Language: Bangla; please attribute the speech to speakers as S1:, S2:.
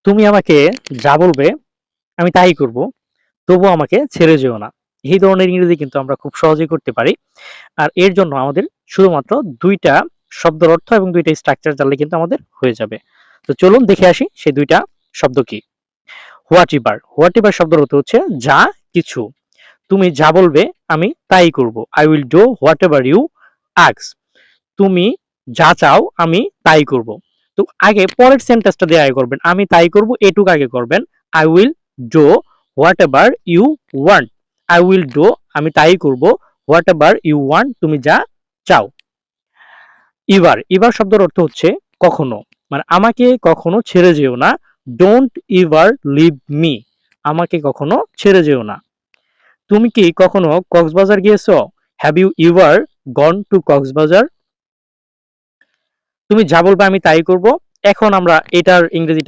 S1: তুমি আমাকে যা বলবে আমি তাই করব। তবুও আমাকে ছেড়ে যেও না। এই ধরনের ইংরেজি কিন্তু আমরা খুব সহজেই করতে পারি। আর এর জন্য আমাদের শুধুমাত্র ২ টা শব্দের অর্থ এবং ২ টা স্ট্রাকচার জানলে কিন্তু আমাদের হয়ে যাবে। তো চলুন দেখে আসি সেই ২ টা শব্দ কি। হোয়াট এভার, হোয়াট এভার শব্দের অর্থ হচ্ছে যা কিছু। তুমি যা বলবে আমি তাই করব। I will do whatever you ask. তুমি যা চাও আমি তাই করব। তো আগে পরের সেন্টেন্সটা দিয়ে আগে করবেন। আমি তাই করব এটুকু আগে করবেন। I will do whatever you want. I will do আমি তাই করব whatever you want তুমি যা চাও। এবার এবার শব্দের অর্থ হচ্ছে কখনো, মানে আমাকে কখনো ছেড়ে যেও না। ডোন্ট এভার লিভ মি, আমাকে কখনো ছেড়ে যেও না। তুমি কি কখনো কক্সবাজার গিয়েছো? Have you ever gone to Cox's Bazar? তুমি যা বলবে আমি তাই করব। এখন আমরা এটার ইংরেজিটা